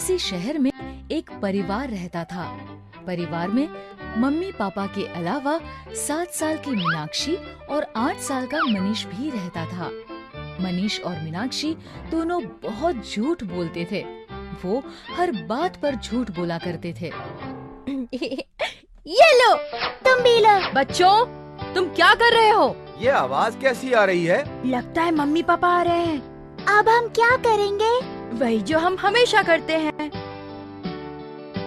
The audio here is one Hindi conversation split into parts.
किसी शहर में एक परिवार रहता था। परिवार में मम्मी पापा के अलावा 7 साल की मीनाक्षी और 8 साल का मनीष भी रहता था। मनीष और मीनाक्षी दोनों बहुत झूठ बोलते थे। वो हर बात पर झूठ बोला करते थे। ये लो, तुम भी लो। बच्चों, तुम क्या कर रहे हो? ये आवाज कैसी आ रही है? लगता है मम्मी पापा आ रहे हैं। अब हम क्या करेंगे? वही जो हम हमेशा करते हैं।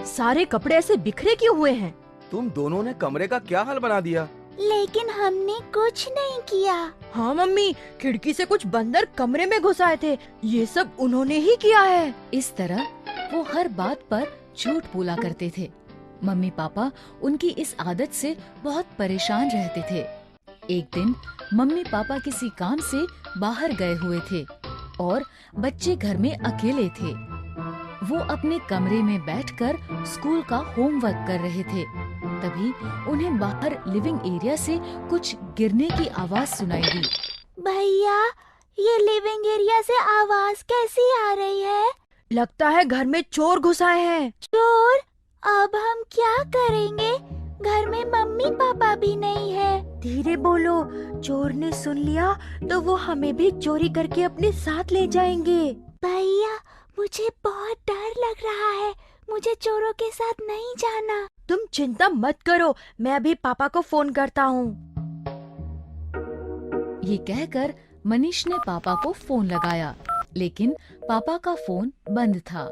सारे कपड़े ऐसे बिखरे क्यों हुए हैं? तुम दोनों ने कमरे का क्या हाल बना दिया? लेकिन हमने कुछ नहीं किया। हाँ मम्मी, खिड़की से कुछ बंदर कमरे में घुस आए थे। ये सब उन्होंने ही किया है। इस तरह वो हर बात पर झूठ बोला करते थे। मम्मी पापा उनकी इस आदत से बहुत परेशान रहते थे। एक दिन मम्मी पापा किसी काम से बाहर गए हुए थे और बच्चे घर में अकेले थे। वो अपने कमरे में बैठकर स्कूल का होमवर्क कर रहे थे। तभी उन्हें बाहर लिविंग एरिया से कुछ गिरने की आवाज सुनाई दी। भैया, ये लिविंग एरिया से आवाज कैसी आ रही है? लगता है घर में चोर घुस आए हैं। चोर? अब हम क्या करेंगे? घर में मम्मी पापा भी नहीं है। धीरे बोलो, चोर ने सुन लिया तो वो हमें भी चोरी करके अपने साथ ले जाएंगे। भैया, मुझे बहुत डर लग रहा है। मुझे चोरों के साथ नहीं जाना। तुम चिंता मत करो, मैं अभी पापा को फोन करता हूँ। ये कहकर मनीष ने पापा को फोन लगाया, लेकिन पापा का फोन बंद था।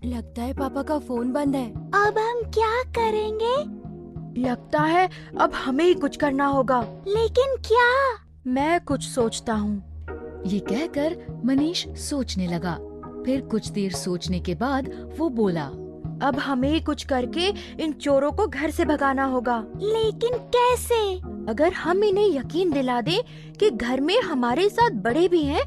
लगता है पापा का फोन बंद है। अब हम क्या करेंगे? लगता है अब हमें ही कुछ करना होगा। लेकिन क्या? मैं कुछ सोचता हूँ। ये कहकर मनीष सोचने लगा। फिर कुछ देर सोचने के बाद वो बोला, अब हमें ही कुछ करके इन चोरों को घर से भगाना होगा। लेकिन कैसे? अगर हम इन्हें यकीन दिला दें कि घर में हमारे साथ बड़े भी हैं,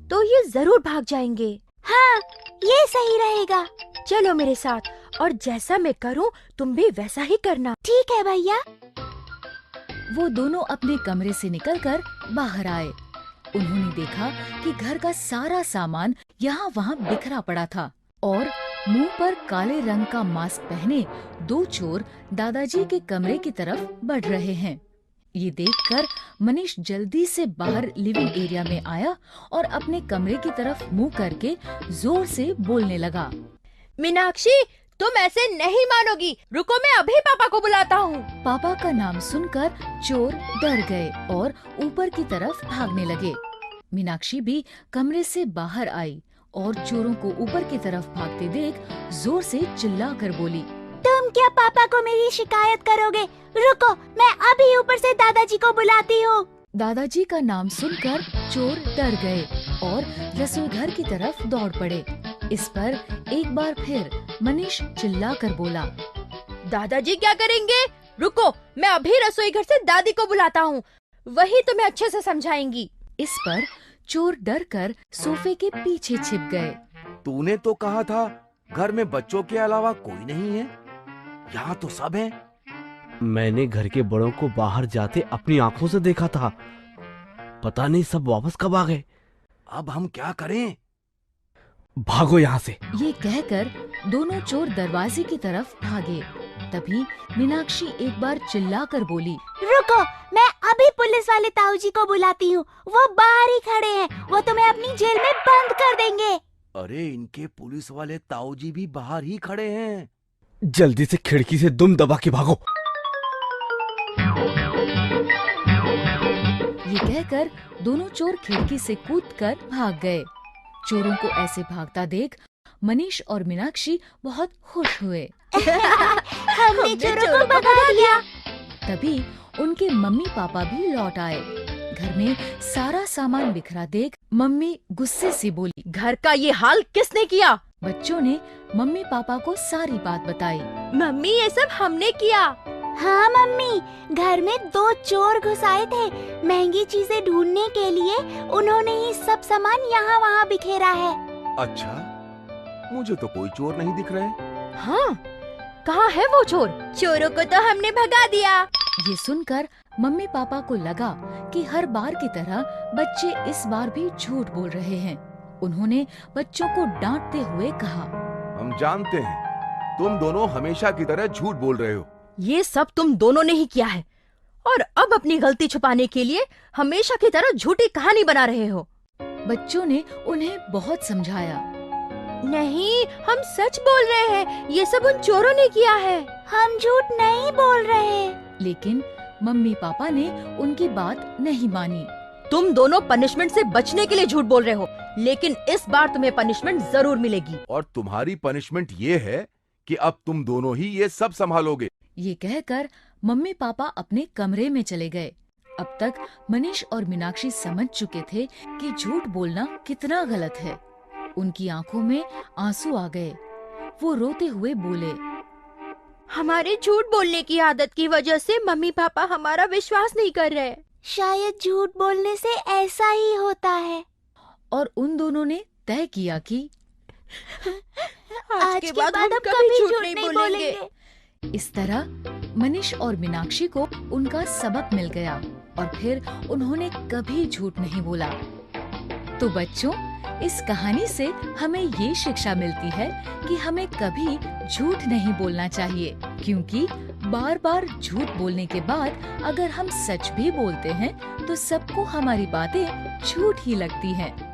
तो ये जरूर भाग जाएंगे। हाँ, ये सही रहेगा। चलो मेरे साथ, और जैसा मैं करूँ तुम भी वैसा ही करना। ठीक है भैया। वो दोनों अपने कमरे से निकलकर बाहर आए। उन्होंने देखा कि घर का सारा सामान यहाँ वहाँ बिखरा पड़ा था और मुंह पर काले रंग का मास्क पहने 2 चोर दादाजी के कमरे की तरफ बढ़ रहे हैं। ये देखकर मनीष जल्दी से बाहर लिविंग एरिया में आया और अपने कमरे की तरफ मुंह करके जोर से बोलने लगा। मीनाक्षी, तुम ऐसे नहीं मानोगी। रुको, मैं अभी पापा को बुलाता हूँ। पापा का नाम सुनकर चोर डर गए और ऊपर की तरफ भागने लगे। मीनाक्षी भी कमरे से बाहर आई और चोरों को ऊपर की तरफ भागते देख जोर से चिल्लाकर बोली, तुम क्या पापा को मेरी शिकायत करोगे? रुको, मैं अभी ऊपर से दादाजी को बुलाती हूँ। दादाजी का नाम सुनकर चोर डर गए और रसोई घर की तरफ दौड़ पड़े। इस पर एक बार फिर मनीष चिल्लाकर बोला, दादाजी क्या करेंगे? रुको, मैं अभी रसोई घर से दादी को बुलाता हूँ। वही तुम्हें अच्छे से समझाएंगी। इस पर चोर डरकर सोफे के पीछे छिप गए। तूने तो कहा था घर में बच्चों के अलावा कोई नहीं है। यहाँ तो सब हैं। मैंने घर के बड़ों को बाहर जाते अपनी आंखों से देखा था। पता नहीं सब वापस कब आ गए। अब हम क्या करें? भागो यहाँ से। ये कहकर दोनों चोर दरवाजे की तरफ भागे। तभी मीनाक्षी एक बार चिल्लाकर बोली, रुको, मैं अभी पुलिस वाले ताऊ जी को बुलाती हूँ। वो बाहर ही खड़े हैं। वो तुम्हें अपनी जेल में बंद कर देंगे। अरे, इनके पुलिस वाले ताऊ जी भी बाहर ही खड़े हैं। जल्दी से खिड़की से दुम दबा के भागो। ये कहकर दोनों चोर खिड़की से कूदकर भाग गए। चोरों को ऐसे भागता देख मनीष और मीनाक्षी बहुत खुश हुए। हमने चोरों को भगा दिया। तभी उनके मम्मी पापा भी लौट आए। घर में सारा सामान बिखरा देख मम्मी गुस्से से बोली, घर का ये हाल किसने किया? बच्चों ने मम्मी पापा को सारी बात बताई। मम्मी, ये सब हमने किया। हाँ मम्मी, घर में 2 चोर घुस आए थे। महंगी चीजें ढूंढने के लिए उन्होंने ही सब सामान यहाँ वहाँ बिखेरा है। अच्छा, मुझे तो कोई चोर नहीं दिख रहे। हाँ, कहाँ है वो चोर? चोरों को तो हमने भगा दिया। ये सुनकर मम्मी पापा को लगा कि हर बार की तरह बच्चे इस बार भी झूठ बोल रहे हैं। उन्होंने बच्चों को डांटते हुए कहा, हम जानते हैं तुम दोनों हमेशा की तरह झूठ बोल रहे हो। ये सब तुम दोनों ने ही किया है और अब अपनी गलती छुपाने के लिए हमेशा की तरह झूठी कहानी बना रहे हो। बच्चों ने उन्हें बहुत समझाया। नहीं, हम सच बोल रहे हैं, ये सब उन चोरों ने किया है। हम झूठ नहीं बोल रहे। लेकिन मम्मी पापा ने उनकी बात नहीं मानी। तुम दोनों पनिशमेंट से बचने के लिए झूठ बोल रहे हो, लेकिन इस बार तुम्हें पनिशमेंट जरूर मिलेगी। और तुम्हारी पनिशमेंट ये है कि अब तुम दोनों ही ये सब संभालोगे। ये कहकर मम्मी पापा अपने कमरे में चले गए। अब तक मनीष और मीनाक्षी समझ चुके थे कि झूठ बोलना कितना गलत है। उनकी आंखों में आंसू आ गए। वो रोते हुए बोले, हमारे झूठ बोलने की आदत की वजह से मम्मी पापा हमारा विश्वास नहीं कर रहे। शायद झूठ बोलने से ऐसा ही होता है। और उन दोनों ने तय किया कि आज के बाद हम कभी झूठ नहीं बोलेंगे। इस तरह मनीष और मीनाक्षी को उनका सबक मिल गया और फिर उन्होंने कभी झूठ नहीं बोला। तो बच्चों, इस कहानी से हमें ये शिक्षा मिलती है कि हमें कभी झूठ नहीं बोलना चाहिए, क्योंकि बार बार झूठ बोलने के बाद अगर हम सच भी बोलते हैं तो सबको हमारी बातें झूठ ही लगती हैं।